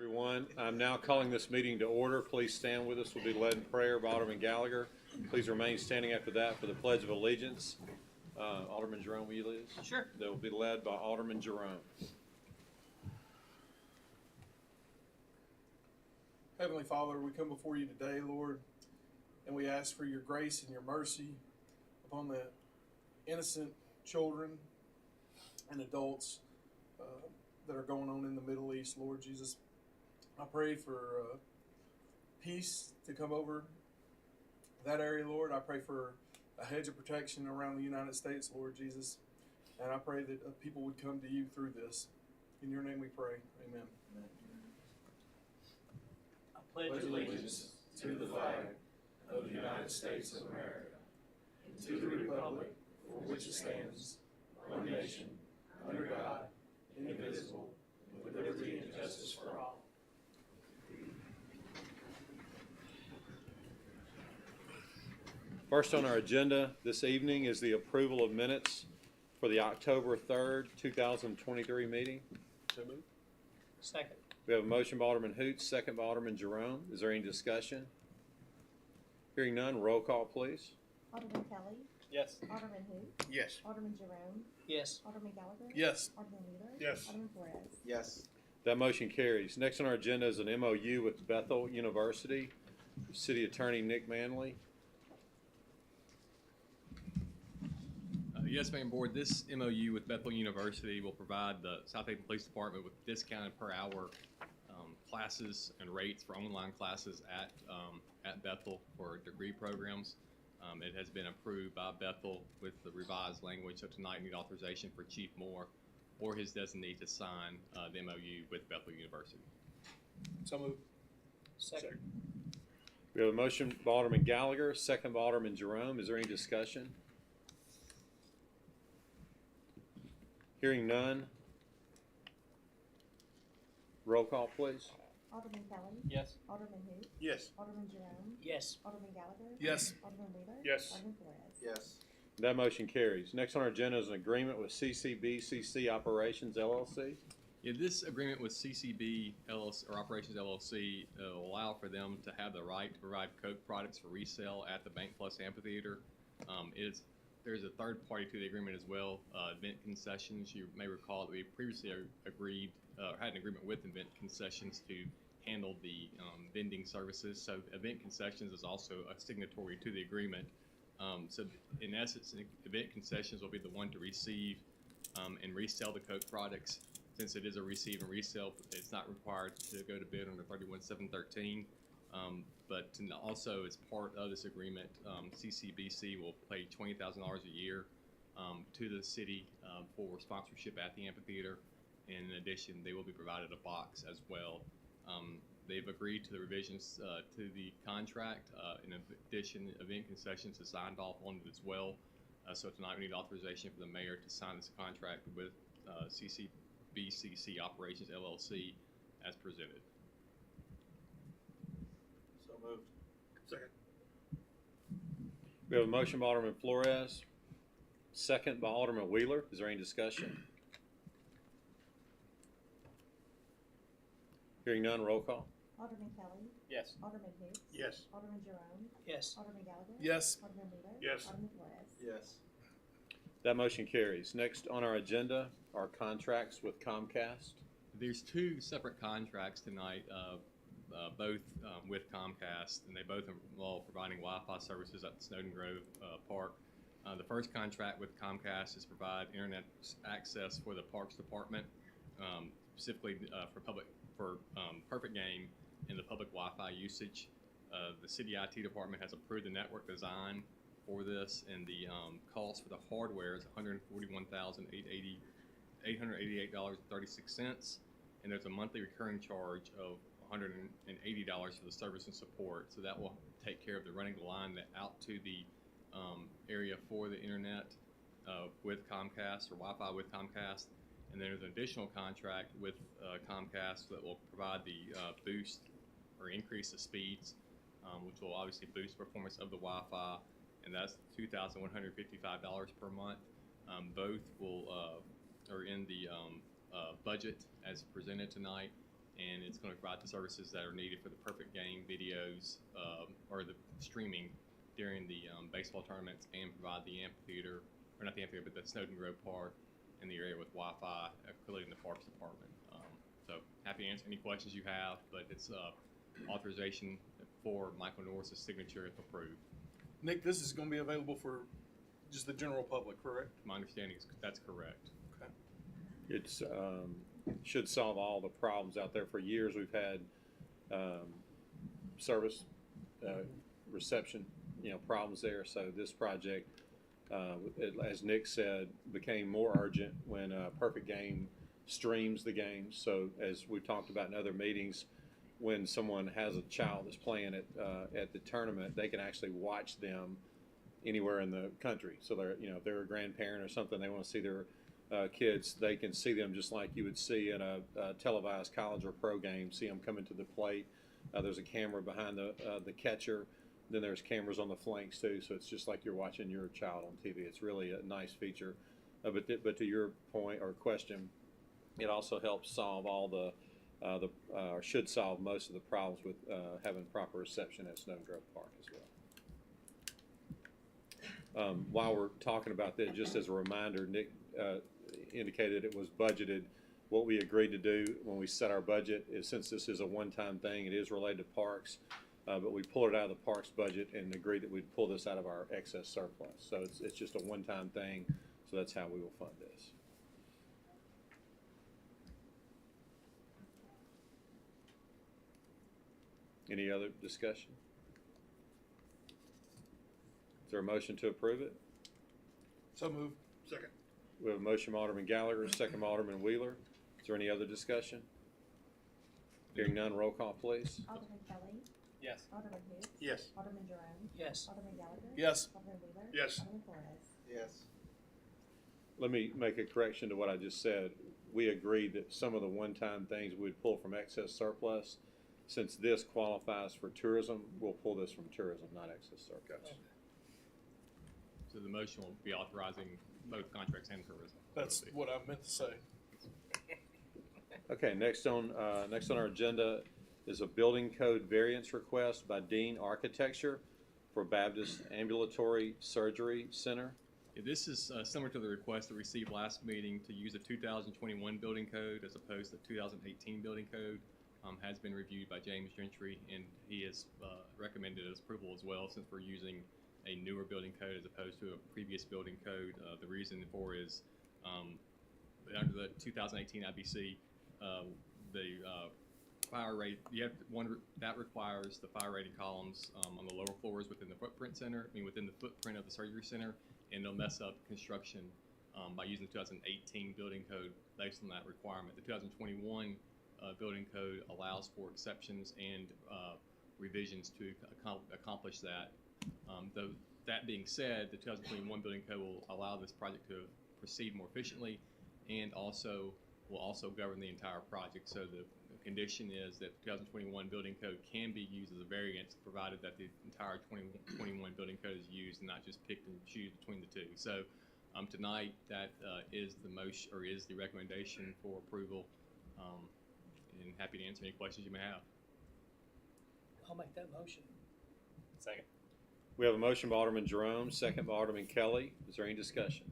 Everyone, I'm now calling this meeting to order. Please stand with us. We'll be led in prayer by Alderman Gallagher. Please remain standing after that for the Pledge of Allegiance. Alderman Jerome, will you lead us? Sure. That will be led by Alderman Jerome. Heavenly Father, we come before you today, Lord, and we ask for your grace and your mercy upon the innocent children and adults that are going on in the Middle East, Lord Jesus. I pray for peace to come over that area, Lord. I pray for a hedge of protection around the United States, Lord Jesus. And I pray that people would come to you through this. In your name we pray. Amen. I pledge allegiance to the flag of the United States of America and to the republic for which it stands, one nation, under God, indivisible, with liberty and justice for all. First on our agenda this evening is the approval of minutes for the October 3rd, 2023 meeting. So moved. Second. We have a motion by Alderman Hoots, second by Alderman Jerome. Is there any discussion? Hearing none, roll call, please. Alderman Kelly. Yes. Alderman Hoot. Yes. Alderman Jerome. Yes. Alderman Gallagher. Yes. Alderman Wheeler. Yes. Alderman Flores. Yes. That motion carries. Next on our agenda is an MOU with Bethel University. City Attorney Nick Manley. Yes, Mayor and Board, this MOU with Bethel University will provide the Southaven Police Department with discounted per hour classes and rates for online classes at Bethel for degree programs. It has been approved by Bethel with the revised language, so tonight need authorization for Chief Moore or his designee to sign the MOU with Bethel University. So moved. Second. We have a motion by Alderman Gallagher, second by Alderman Jerome. Is there any discussion? Hearing none, roll call, please. Alderman Kelly. Yes. Alderman Hoot. Yes. Alderman Jerome. Yes. Alderman Gallagher. Yes. Alderman Wheeler. Yes. Alderman Flores. Yes. That motion carries. Next on our agenda is an agreement with CCBCC Operations LLC. Yeah, this agreement with CCB LLC, or Operations LLC, will allow for them to have the right to provide Coke products for resale at the Bank Plus Amphitheater. There's a third party to the agreement as well, Event Concessions. You may recall that we previously had an agreement with Event Concessions to handle the vending services. So Event Concessions is also a signatory to the agreement. So in essence, Event Concessions will be the one to receive and resell the Coke products. Since it is a receive and resell, it's not required to go to bid under 31.713. But also, as part of this agreement, CCBC will pay $20,000 a year to the city for sponsorship at the amphitheater. And in addition, they will be provided a box as well. They've agreed to the revisions to the contract. In addition, Event Concessions has signed off on it as well. So tonight we need authorization for the mayor to sign this contract with CCBCC Operations LLC as presented. So moved. Second. We have a motion by Alderman Flores, second by Alderman Wheeler. Is there any discussion? Hearing none, roll call. Alderman Kelly. Yes. Alderman Hoot. Yes. Alderman Jerome. Yes. Alderman Gallagher. Yes. Alderman Wheeler. Yes. Alderman Flores. Yes. That motion carries. Next on our agenda are contracts with Comcast. There's two separate contracts tonight, both with Comcast, and they both involve providing Wi-Fi services at the Snowden Grove Park. The first contract with Comcast is provide internet access for the Parks Department, specifically for Perfect Game and the public Wi-Fi usage. The City IT Department has approved the network design for this, and the cost for the hardware is $141,888.36, and there's a monthly recurring charge of $180 for the service and support. So that will take care of the running the line out to the area for the internet with Comcast or Wi-Fi with Comcast. And then there's an additional contract with Comcast that will provide the boost or increase the speeds, which will obviously boost performance of the Wi-Fi, and that's $2,155 per month. Both will are in the budget as presented tonight, and it's going to provide the services that are needed for the perfect game videos or the streaming during the baseball tournaments, and provide the amphitheater, or not the amphitheater, but the Snowden Grove Park in the area with Wi-Fi, including the Parks Department. So happy to answer any questions you have, but it's authorization for Michael Norris's signature if approved. Nick, this is going to be available for just the general public, correct? My understanding is that's correct. Okay. It's should solve all the problems out there. For years, we've had service reception, problems there. So this project, as Nick said, became more urgent when Perfect Game streams the games. So as we've talked about in other meetings, when someone has a child that's playing at the tournament, they can actually watch them anywhere in the country. So they're, if they're a grandparent or something, they want to see their kids, they can see them just like you would see in a televised college or pro game. See them coming to the plate. There's a camera behind the catcher. Then there's cameras on the flanks too. So it's just like you're watching your child on TV. It's really a nice feature. But to your point or question, it also helps solve all the or should solve most of the problems with having proper reception at Snowden Grove Park as well. While we're talking about that, just as a reminder, Nick indicated it was budgeted. What we agreed to do when we set our budget is, since this is a one-time thing, it is related to parks, but we pulled it out of the parks budget and agreed that we'd pull this out of our excess surplus. So it's just a one-time thing, so that's how we will fund this. Any other discussion? Is there a motion to approve it? So moved. Second. We have a motion by Alderman Gallagher, second by Alderman Wheeler. Is there any other discussion? Hearing none, roll call, please. Alderman Kelly. Yes. Alderman who? Yes. Alderman Jerome. Yes. Alderman Gallagher. Yes. Alderman Wheeler. Yes. Alderman Flores. Yes. Let me make a correction to what I just said. We agreed that some of the one-time things we'd pull from excess surplus. Since this qualifies for tourism, we'll pull this from tourism, not excess surplus. So the motion will be authorizing both contracts and tourism. That's what I meant to say. Okay, next on our agenda is a building code variance request by Dean Architecture for Baptist Ambulatory Surgery Center. Yeah, this is similar to the request that we received last meeting to use a 2021 building code as opposed to 2018 building code. Has been reviewed by James Gentry, and he has recommended its approval as well, since we're using a newer building code as opposed to a previous building code. The reason for is under the 2018 IBC, the fire rate, that requires the fire rating columns on the lower floors within the within the footprint of the surgery center, and it'll mess up construction by using the 2018 building code based on that requirement. The 2021 building code allows for exceptions and revisions to accomplish that. Though that being said, the 2021 building code will allow this project to proceed more efficiently, and will also govern the entire project. So the condition is that the 2021 building code can be used as a variance, provided that the entire 2021 building code is used and not just picked and choose between the two. So tonight, that is the motion, or is the recommendation for approval. And happy to answer any questions you may have. I'll make that motion. Second. We have a motion by Alderman Jerome, second by Alderman Kelly. Is there any discussion?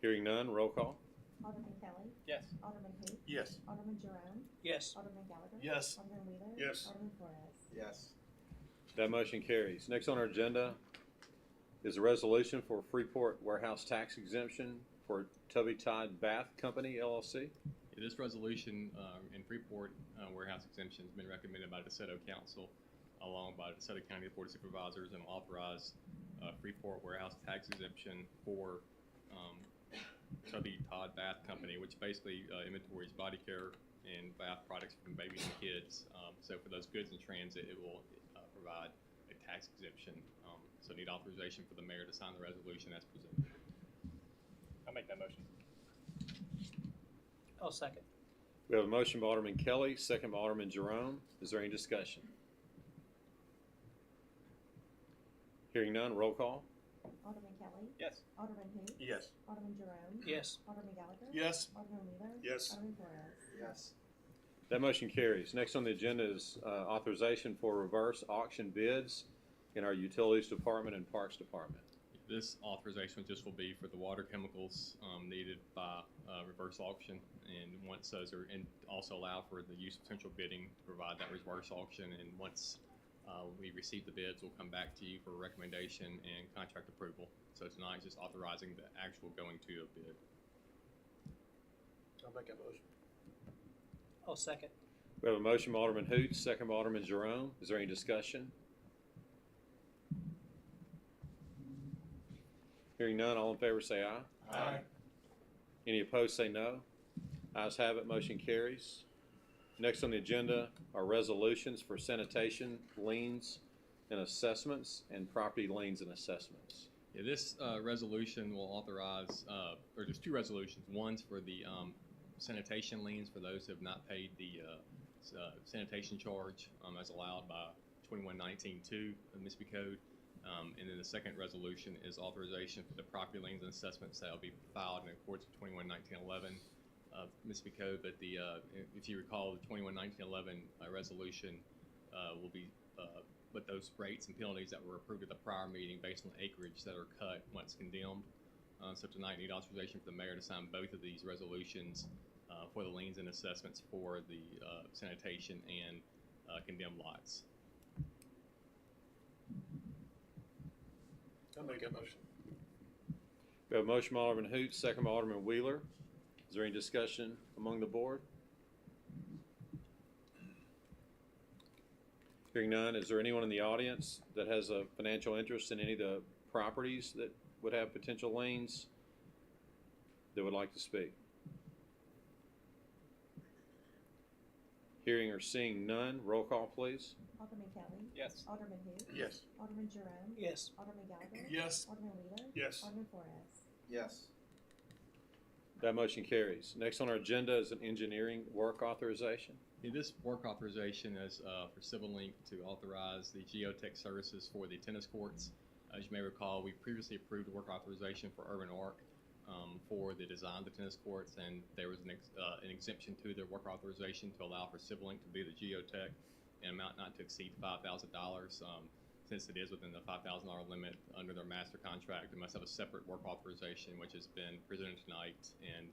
Hearing none, roll call. Alderman Kelly. Yes. Alderman who? Yes. Alderman Jerome. Yes. Alderman Gallagher. Yes. Alderman Wheeler. Yes. Alderman Flores. Yes. That motion carries. Next on our agenda is a resolution for Freeport warehouse tax exemption for Tubby Todd Bath Company, LLC. This resolution in Freeport warehouse exemption has been recommended by the DeSoto Council, along by the DeSoto County Board of Supervisors, and will authorize Freeport warehouse tax exemption for Tubby Todd Bath Company, which basically inventories body care and bath products from babies and kids. So for those goods in transit, it will provide a tax exemption. So need authorization for the mayor to sign the resolution as presented. I'll make that motion. I'll second. We have a motion by Alderman Kelly, second by Alderman Jerome. Is there any discussion? Hearing none, roll call. Alderman Kelly. Yes. Alderman who? Yes. Alderman Jerome. Yes. Alderman Gallagher. Yes. Alderman Wheeler. Yes. Alderman Flores. Yes. That motion carries. Next on the agenda is authorization for reverse auction bids in our Utilities Department and Parks Department. This authorization just will be for the water chemicals needed by reverse auction, and once those are, and also allow for the use of central bidding to provide that reverse auction. And once we receive the bids, we'll come back to you for recommendation and contract approval. So tonight is just authorizing the actual going to a bid. I'll make a motion. I'll second. We have a motion by Alderman Hoots, second by Alderman Jerome. Is there any discussion? Hearing none, all in favor say aye. Aye. Any opposed say no. Ayes have it, motion carries. Next on the agenda are resolutions for sanitation, liens, and assessments, and property liens and assessments. Yeah, this resolution will authorize, or there's two resolutions. One's for the sanitation liens for those who have not paid the sanitation charge as allowed by 2119-2 of Mississippi Code. And then the second resolution is authorization for the property liens and assessments that will be filed in accordance with 2119-11 of Mississippi Code. But the if you recall, the 2119-11 resolution will be with those rates and penalties that were approved at the prior meeting based on acreage that are cut once condemned. So tonight, need authorization for the mayor to sign both of these resolutions for the liens and assessments for the sanitation and condemned lots. I'll make a motion. We have a motion by Alderman Hoots, second by Alderman Wheeler. Is there any discussion among the board? Hearing none, is there anyone in the audience that has a financial interest in any of the properties that would have potential liens that would like to speak? Hearing or seeing none, roll call please. Alderman Kelly. Yes. Alderman who? Yes. Alderman Jerome. Yes. Alderman Gallagher. Yes. Alderman Wheeler. Yes. Alderman Flores. Yes. That motion carries. Next on our agenda is an engineering work authorization. Yeah, this work authorization is for Civil Link to authorize the geotech services for the tennis courts. As you may recall, we previously approved a work authorization for Urban Arc for the design of the tennis courts, and there was an exemption to their work authorization to allow for Civil Link to be the geotech, an amount not to exceed $5,000. Since it is within the $5,000 limit under their master contract, they must have a separate work authorization, which has been presented tonight and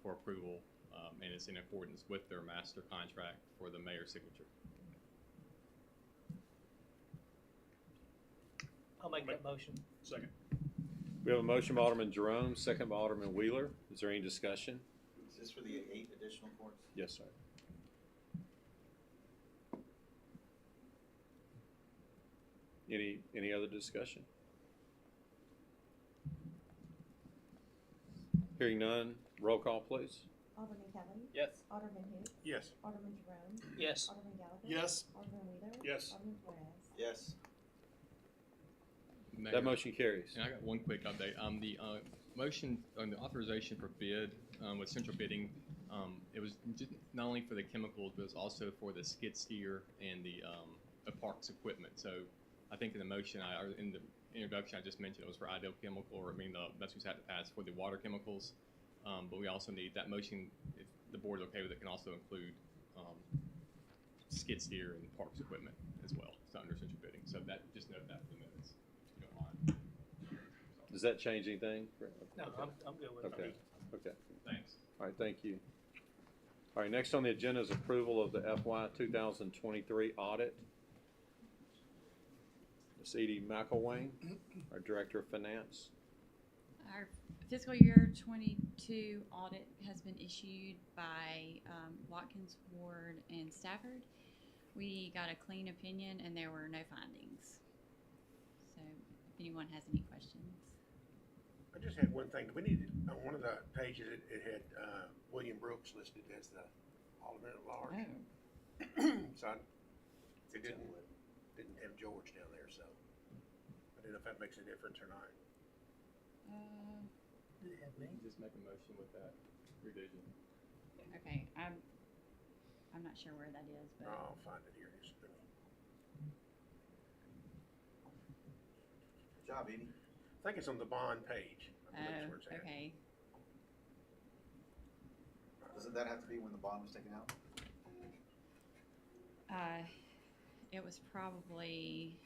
for approval, and it's in accordance with their master contract for the mayor's signature. I'll make that motion. Second. We have a motion by Alderman Jerome, second by Alderman Wheeler. Is there any discussion? Is this for the 8 additional courts? Yes, sir. Any other discussion? Hearing none, roll call please. Alderman Kelly. Yes. Alderman who? Yes. Alderman Jerome. Yes. Alderman Gallagher. Yes. Alderman Wheeler. Yes. Alderman Flores. Yes. Mayor, That motion carries. and I got one quick update. The motion on the authorization for bid with central bidding, it was not only for the chemicals, but it was also for the skid steer and the parks equipment. So I think in the motion, or in the introduction, I just mentioned it was for Ideal Chemical, or that's who's had to pass for the water chemicals. But we also need that motion, if the board's okay with it, can also include skid steer and parks equipment as well. It's under central bidding. So that, just note that for the minutes, if you don't mind. Does that change anything? No, I'm good with it. Okay, okay. Thanks. All right, thank you. All right, next on the agenda is approval of the FY 2023 audit. Ms. Edie McElwain, our Director of Finance. Our fiscal year 22 audit has been issued by Watkins, Ward, and Stafford. We got a clean opinion and there were no findings. So if anyone has any questions. I just had one thing. We needed, on one of the pages, it had William Brooks listed as the Alderman at large. So it didn't have George down there, so I don't know if that makes a difference or not. Did it have me? Just make a motion with that revision. Okay, I'm not sure where that is, but I'll find it here. Just a minute. Good job, Edie. think it's on the bond page. I believe that's where it's Oh, at. okay. Doesn't that have to be when the bond was taken out? It was probably,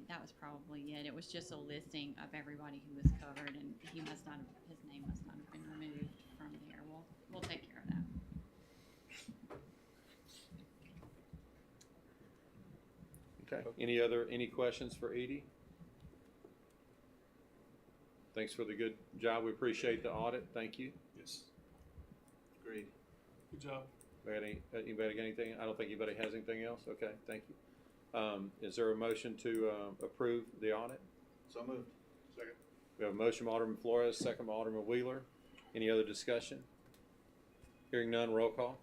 that was probably it. It was just a listing of everybody who was covered, and he must not have, his name must not have been removed from there. We'll take care of that. Okay, any questions for Edie? Thanks for the good job, we appreciate the audit, thank you. Yes. Agreed. Good job. Anybody got anything? I don't think anybody has anything else, okay, thank you. Is there a motion to approve the audit? So moved. Second. We have a motion by Alderman Flores, second by Alderman Wheeler. Any other discussion? Hearing none, roll call.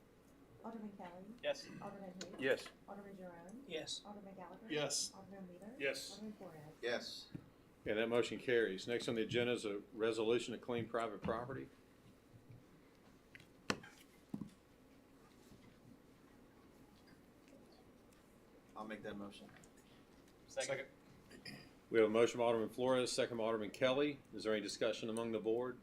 Alderman Kelly. Yes. Alderman who? Yes. Alderman Jerome. Yes. Alderman Gallagher. Yes. Alderman Wheeler. Yes. Alderman Flores. Yes. Okay, that motion carries. Next on the agenda is a resolution to clean private property. I'll make that motion. Second. We have a motion by Alderman Flores, second by Alderman Kelly. Is there any discussion among the board?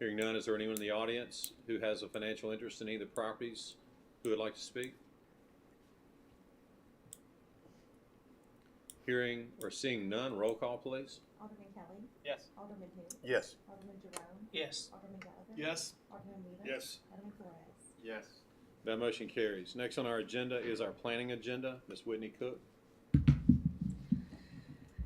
Hearing none, is there anyone in the audience who has a financial interest in any of the properties who would like to speak? Hearing or seeing none, roll call, please. Alderman Kelly. Yes. Alderman who? Yes. Alderman Jerome. Yes. Alderman Gallagher. Yes. Alderman Wheeler. Yes. Alderman Flores. Yes. That motion carries. Next on our agenda is our planning agenda. Ms. Whitney Cook.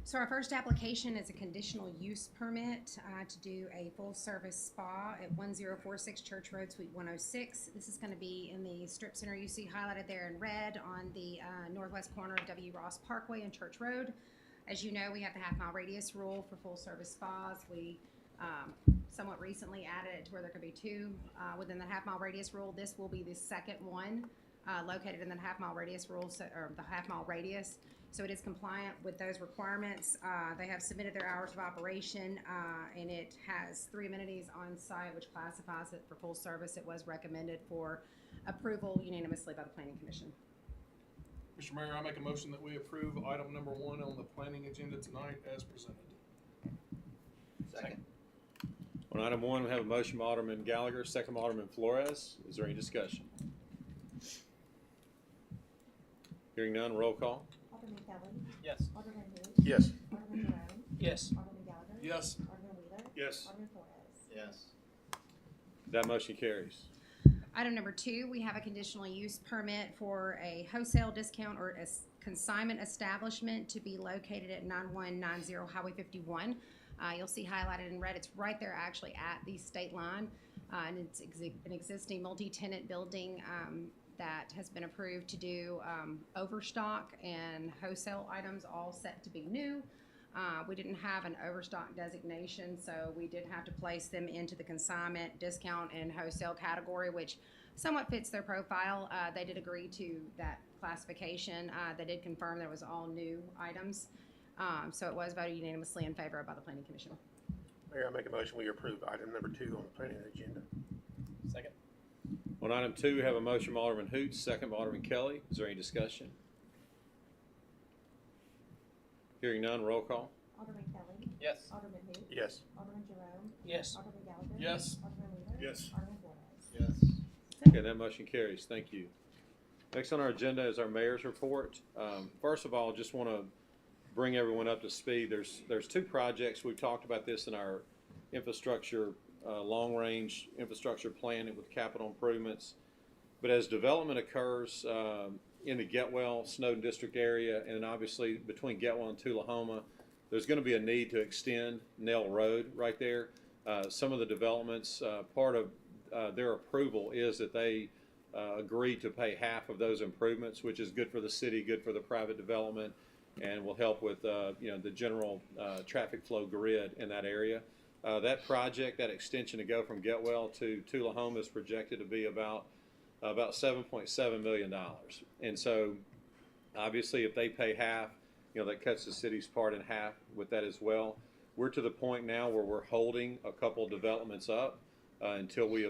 So our first application is a conditional use permit to do a full-service spa at 1046 Church Road, Suite 106. This is going to be in the strip center you see highlighted there in red on the northwest corner of W. Ross Parkway and Church Road. As you know, we have the half-mile radius rule for full-service spas. We somewhat recently added it to where there could be two within the half-mile radius rule. This will be the second one located in the half-mile radius rule, or the half-mile radius. So it is compliant with those requirements. They have submitted their hours of operation, and it has 3 amenities on site, which classifies it for full service. It was recommended for approval unanimously by the Planning Commission. Mr. Mayor, I make a motion that we approve item number 1 on the planning agenda tonight as presented. Second. On item 1, we have a motion by Alderman Gallagher, second by Alderman Flores. Is there any discussion? Hearing none, roll call. Alderman Kelly. Yes. Alderman who? Yes. Alderman Jerome. Yes. Alderman Gallagher. Yes. Alderman Wheeler. Yes. Alderman Flores. Yes. That motion carries. Item number 2, we have a conditional use permit for a wholesale discount or a consignment establishment to be located at 9190 Highway 51. You'll see highlighted in red, it's right there actually at the state line. And it's an existing multi-tenant building that has been approved to do overstock and wholesale items all set to be new. We didn't have an overstock designation, so we did have to place them into the consignment, discount, and wholesale category, which somewhat fits their profile. They did agree to that classification. They did confirm there was all new items, so it was voted unanimously in favor by the Planning Commission. Mayor, I make a motion we approve item number 2 on the planning agenda. Second. On item 2, we have a motion by Alderman Hoots, second by Alderman Kelly. Is there any discussion? Hearing none, roll call. Alderman Kelly. Yes. Alderman who? Yes. Alderman Jerome. Yes. Alderman Gallagher. Yes. Alderman Wheeler. Yes. Alderman Flores. Yes. Okay, that motion carries. Thank you. Next on our agenda is our mayor's report. First of all, just want to bring everyone up to speed. There's 2 projects. We've talked about this in our infrastructure, long-range infrastructure plan with capital improvements. But as development occurs in the Getwell, Snowden District area, and obviously between Getwell and Tullahoma, there's going to be a need to extend Nell Road right there. Some of the developments, part of their approval is that they agree to pay half of those improvements, which is good for the city, good for the private development, and will help with the general traffic flow grid in that area. That project, that extension to go from Getwell to Tullahoma is projected to be about $7.7 million. And so obviously if they pay half, that cuts the city's part in half with that as well. We're to the point now where we're holding a couple developments up until we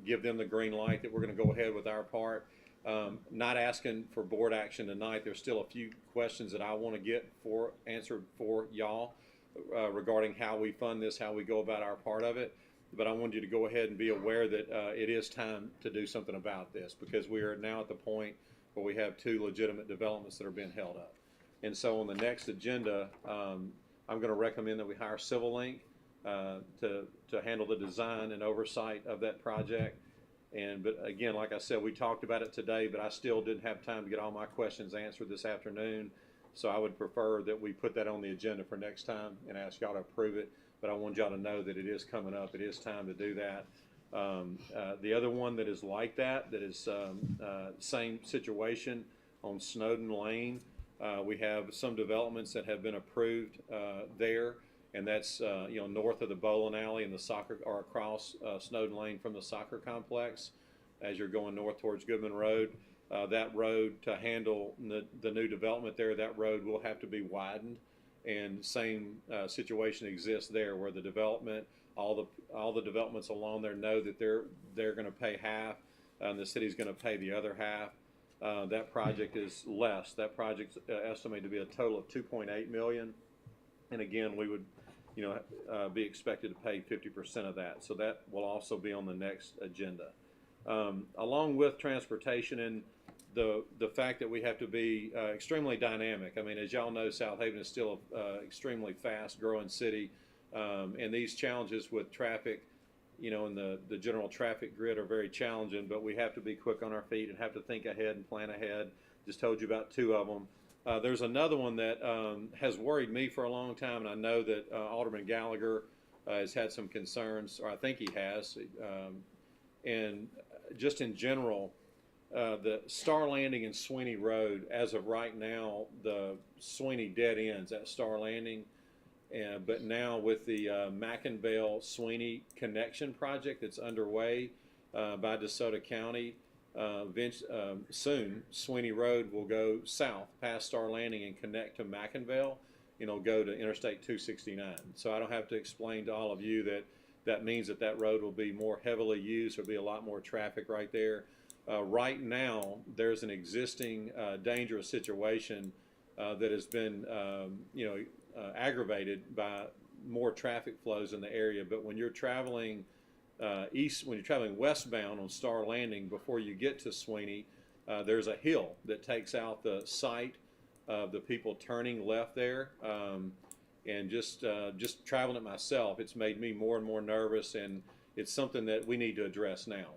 give them the green light that we're going to go ahead with our part. Not asking for board action tonight. There's still a few questions that I want to get answered for y'all regarding how we fund this, how we go about our part of it. But I wanted you to go ahead and be aware that it is time to do something about this, because we are now at the point where we have 2 legitimate developments that are being held up. And so on the next agenda, I'm going to recommend that we hire Civil Link to handle the design and oversight of that project. But again, like I said, we talked about it today, but I still didn't have time to get all my questions answered this afternoon. So I would prefer that we put that on the agenda for next time and ask y'all to approve it. But I want y'all to know that it is coming up. It is time to do that. The other one that is like that is same situation on Snowden Lane. We have some developments that have been approved there, and that's north of the bowling alley and the soccer, or across Snowden Lane from the soccer complex as you're going north towards Goodman Road. That road, to handle the new development there, that road will have to be widened, and same situation exists there, where the development, all the developments along there know that they're going to pay half, and the city's going to pay the other half. That project is less. That project's estimated to be a total of $2.8 million, and again, we would be expected to pay 50% of that. So that will also be on the next agenda. Along with transportation and the fact that we have to be extremely dynamic. I mean, as y'all know, Southaven is still an extremely fast growing city, and these challenges with traffic, and the general traffic grid are very challenging, but we have to be quick on our feet and have to think ahead and plan ahead. Just told you about 2 of them. There's another one that has worried me for a long time, and I know that Alderman Gallagher has had some concerns, or I think he has. And just in general, the Star Landing and Sweeney Road, as of right now, the Sweeney dead ends at Star Landing. But now with the Mackinville-Sweeney connection project that's underway by DeSoto County, soon Sweeney Road will go south past Star Landing and connect to Mackinville, go to Interstate 269. So I don't have to explain to all of you that means that road will be more heavily used. There'll be a lot more traffic right there. Right now, there's an existing dangerous situation that has been, aggravated by more traffic flows in the area. But when you're traveling when you're traveling westbound on Star Landing, before you get to Sweeney, there's a hill that takes out the sight of the people turning left there. And just traveling it myself, it's made me more and more nervous, and it's something that we need to address now.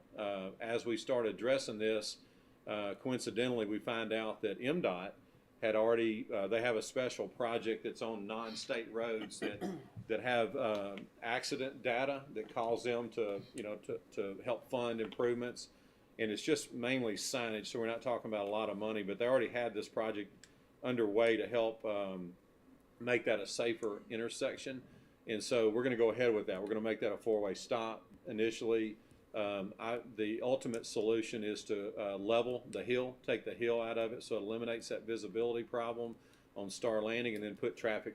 As we start addressing this, coincidentally, we find out that MDOT had already, they have a special project that's on non-state roads that have accident data that calls them to help fund improvements. And it's just mainly signage, so we're not talking about a lot of money, but they already had this project underway to help make that a safer intersection. And so we're going to go ahead with that. We're going to make that a 4-way stop initially. The ultimate solution is to level the hill, take the hill out of it, so it eliminates that visibility problem on Star Landing, and then put traffic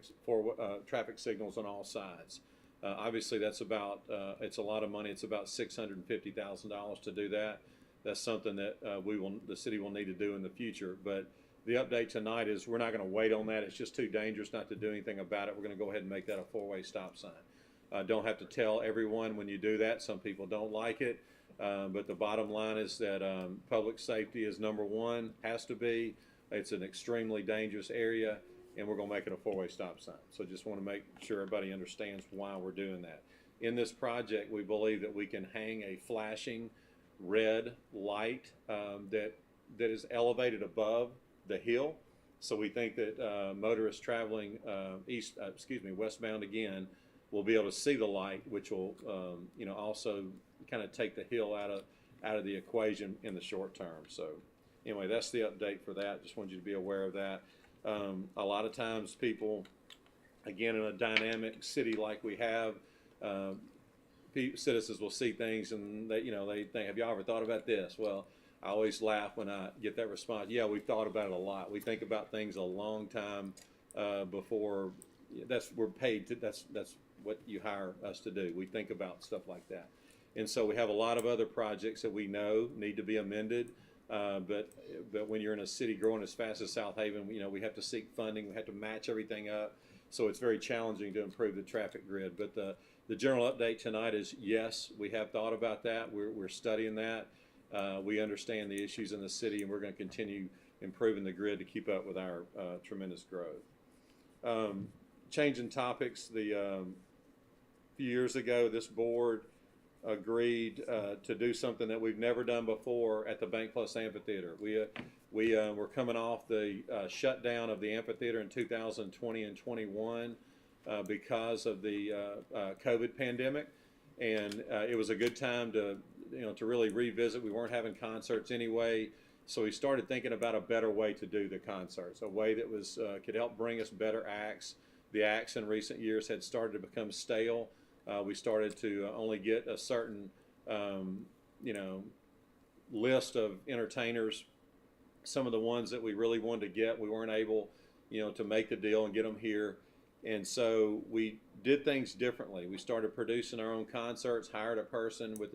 signals on all sides. Obviously, that's about it's a lot of money. It's about $650,000 to do that. That's something that the city will need to do in the future. But the update tonight is we're not going to wait on that. It's just too dangerous not to do anything about it. We're going to go ahead and make that a 4-way stop sign. Don't have to tell everyone when you do that. Some people don't like it. But the bottom line is that public safety is number one, has to be. It's an extremely dangerous area, and we're going to make it a 4-way stop sign. So just want to make sure everybody understands why we're doing that. In this project, we believe that we can hang a flashing red light that is elevated above the hill. So we think that motorists traveling westbound again will be able to see the light, which will also kind of take the hill out of the equation in the short term. So anyway, that's the update for that. Just wanted you to be aware of that. A lot of times people, again, in a dynamic city like we have, citizens will see things and they think, have y'all ever thought about this? Well, I always laugh when I get that response. Yeah, we've thought about it a lot. We think about things a long time before. We're paid to. That's what you hire us to do. We think about stuff like that. And so we have a lot of other projects that we know need to be amended. But when you're in a city growing as fast as Southaven, we have to seek funding, we have to match everything up. So it's very challenging to improve the traffic grid. But the general update tonight is, yes, we have thought about that. We're studying that. We understand the issues in the city, and we're going to continue improving the grid to keep up with our tremendous growth. Changing topics, a few years ago, this board agreed to do something that we've never done before at the Bank Plus Amphitheater. We were coming off the shutdown of the amphitheater in 2020 and 21 because of the COVID pandemic, and it was a good time to really revisit. We weren't having concerts anyway, so we started thinking about a better way to do the concerts, a way that was could help bring us better acts. The acts in recent years had started to become stale. We started to only get a certain, list of entertainers. Some of the ones that we really wanted to get, we weren't able, to make the deal and get them here. And so we did things differently. We started producing our own concerts, hired a person with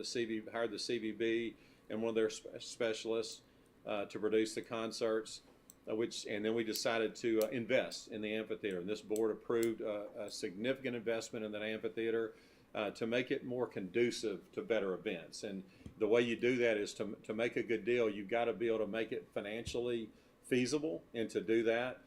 hired the CVB and one of their specialists to produce the concerts. And then we decided to invest in the amphitheater. And this board approved a significant investment in that amphitheater to make it more conducive to better events. And the way you do that is to make a good deal, you've got to be able to make it financially feasible. And to do that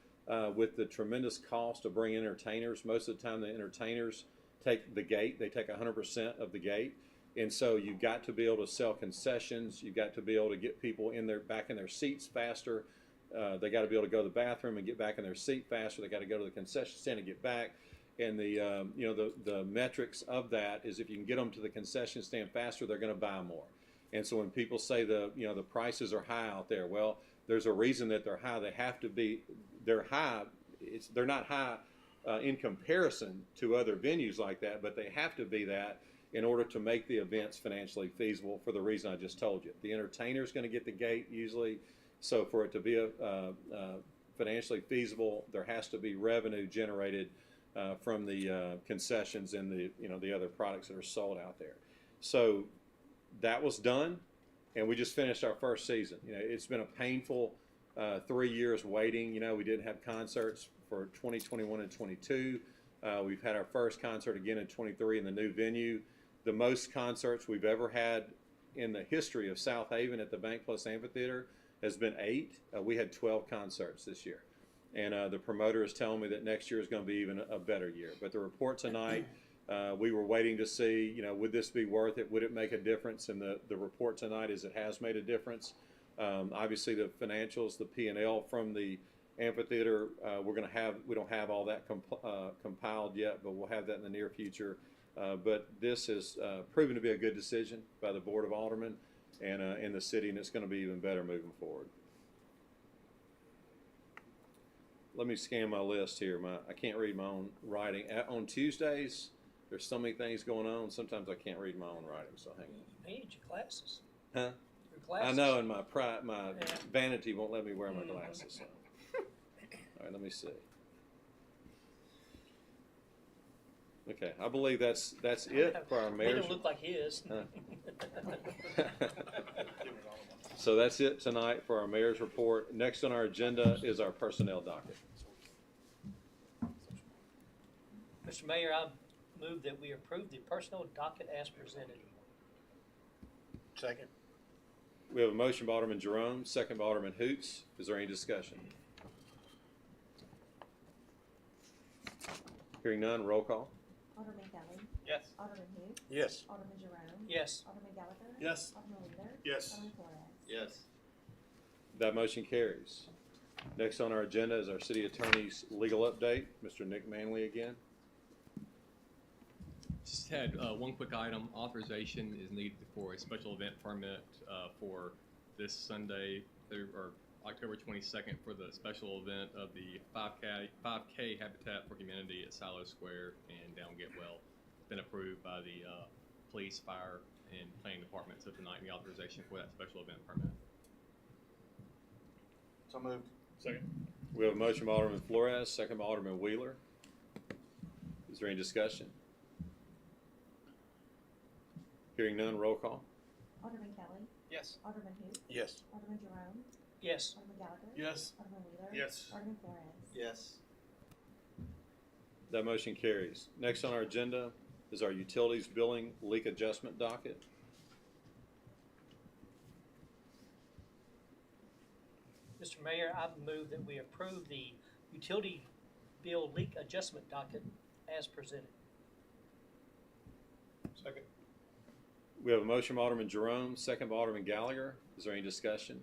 with the tremendous cost of bringing entertainers, most of the time the entertainers take the gate. They take 100% of the gate. And so you've got to be able to sell concessions. You've got to be able to get people back in their seats faster. They got to be able to go to the bathroom and get back in their seat faster. They got to go to the concession stand and get back. And the metrics of that is if you can get them to the concession stand faster, they're going to buy more. And so when people say the prices are high out there, well, there's a reason that they're high. They have to be. They're high. They're not high in comparison to other venues like that, but they have to be that in order to make the events financially feasible for the reason I just told you. The entertainer's going to get the gate usually. So for it to be financially feasible, there has to be revenue generated from the concessions and the other products that are sold out there. So that was done, and we just finished our first season. It's been a painful 3 years waiting. We didn't have concerts for 2021 and 22. We've had our first concert again in 23 in the new venue. The most concerts we've ever had in the history of Southaven at the Bank Plus Amphitheater has been 8. We had 12 concerts this year. And the promoter is telling me that next year is going to be even a better year. But the report tonight, we were waiting to see, would this be worth it? Would it make a difference? And the report tonight is it has made a difference. Obviously, the financials, the P&L from the amphitheater, we don't have all that compiled yet, but we'll have that in the near future. But this has proven to be a good decision by the Board of Aldermen and in the city, and it's going to be even better moving forward. Let me scan my list here. I can't read my own writing. On Tuesdays, there's so many things going on. Sometimes I can't read my own writing, so hang on. You need your glasses. Huh? Your glasses. I know, and my vanity won't let me wear my glasses. So. All right, let me see. Okay, I believe that's it for our They mayor's. don't look like his. So that's it tonight for our mayor's report. Next on our agenda is our personnel docket. Mr. Mayor, I move that we approve the personnel docket as presented. Second. We have a motion by Alderman Jerome, second by Alderman Hoots. Is there any discussion? Hearing none, roll call. Alderman Kelly. Yes. Alderman who? Yes. Alderman Jerome. Yes. Alderman Gallagher. Yes. Alderman Wheeler. Yes. Alderman Flores. Yes. That motion carries. Next on our agenda is our city attorney's legal update. Mr. Nick Manley again. Just had one quick item. Authorization is needed for a special event permit for this Sunday or October 22nd for the special event of the 5K Habitat for Humanity at Silo Square and down Getwell. It's been approved by the police, fire, and planning department. So tonight, the authorization for that special event permit. So moved. Second. We have a motion by Alderman Flores, second by Alderman Wheeler. Is there any discussion? Hearing none, roll call. Alderman Kelly. Yes. Alderman who? Yes. Alderman Jerome. Yes. Alderman Gallagher. Yes. Alderman Wheeler. Yes. Alderman Flores. Yes. That motion carries. Next on our agenda is our utilities billing leak adjustment docket. Mr. Mayor, I move that we approve the utility bill leak adjustment docket as presented. Second. We have a motion by Alderman Jerome, second by Alderman Gallagher. Is there any discussion?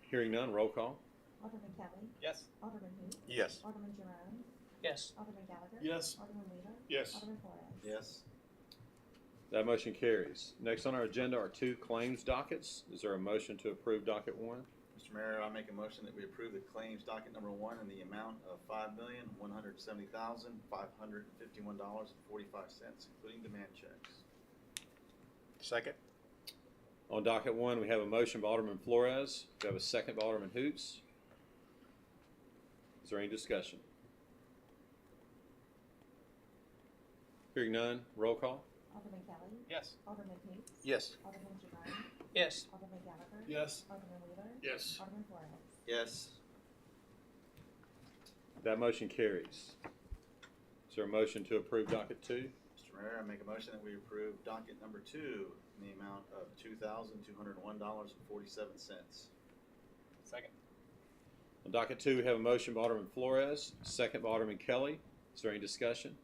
Hearing none, roll call. Alderman Kelly. Yes. Alderman who? Yes. Alderman Jerome. Yes. Alderman Gallagher. Yes. Alderman Wheeler. Yes. Alderman Flores. Yes. That motion carries. Next on our agenda are two claims dockets. Is there a motion to approve docket one? Mr. Mayor, I make a motion that we approve the claims docket number 1 in the amount of $5,170,551.45, including demand checks. Second. On docket one, we have a motion by Alderman Flores. We have a second by Alderman Hoots. Is there any discussion? Hearing none, roll call. Alderman Kelly. Yes. Alderman who? Yes. Alderman Jerome. Yes. Alderman Gallagher. Yes. Alderman Wheeler. Yes. Alderman Flores. Yes. That motion carries. Is there a motion to approve docket two? Mr. Mayor, I make a motion that we approve docket number 2 in the amount of $2,201.47. Second. On docket two, we have a motion by Alderman Flores, second by Alderman Kelly. Is there any discussion?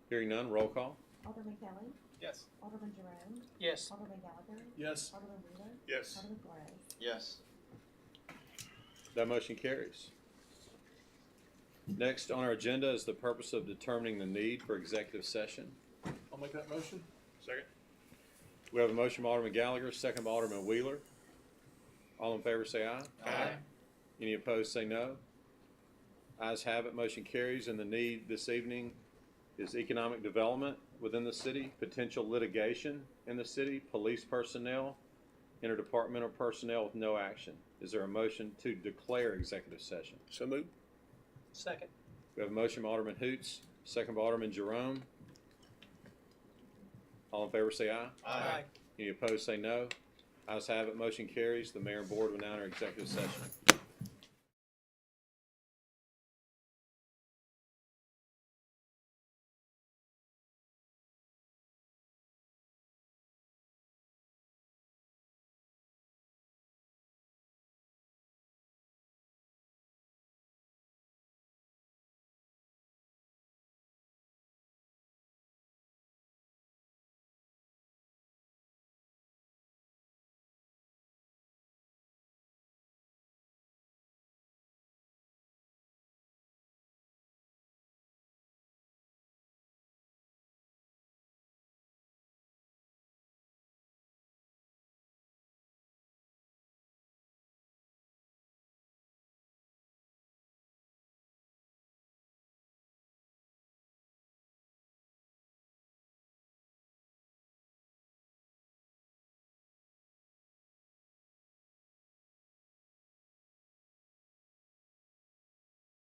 Hearing none, roll call. Alderman Kelly. Yes. Alderman Jerome. Yes. Alderman Gallagher. Yes. Alderman Wheeler. Yes. Alderman Flores. Yes. That motion carries. Next on our agenda is the purpose of determining the need for executive session. I'll make that motion. Second. We have a motion by Alderman Gallagher, second by Alderman Wheeler. All in favor say aye. Aye. Any opposed say no. Ayes have it, motion carries, and the need this evening is economic development within the city, potential litigation in the city, police personnel, interdepartmental personnel with no action. Is there a motion to declare executive session? So moved. Second. We have a motion by Alderman Hoots, second by Alderman Jerome. All in favor say aye. Aye. Any opposed say no. Ayes have it, motion carries. The mayor and board will now enter executive session.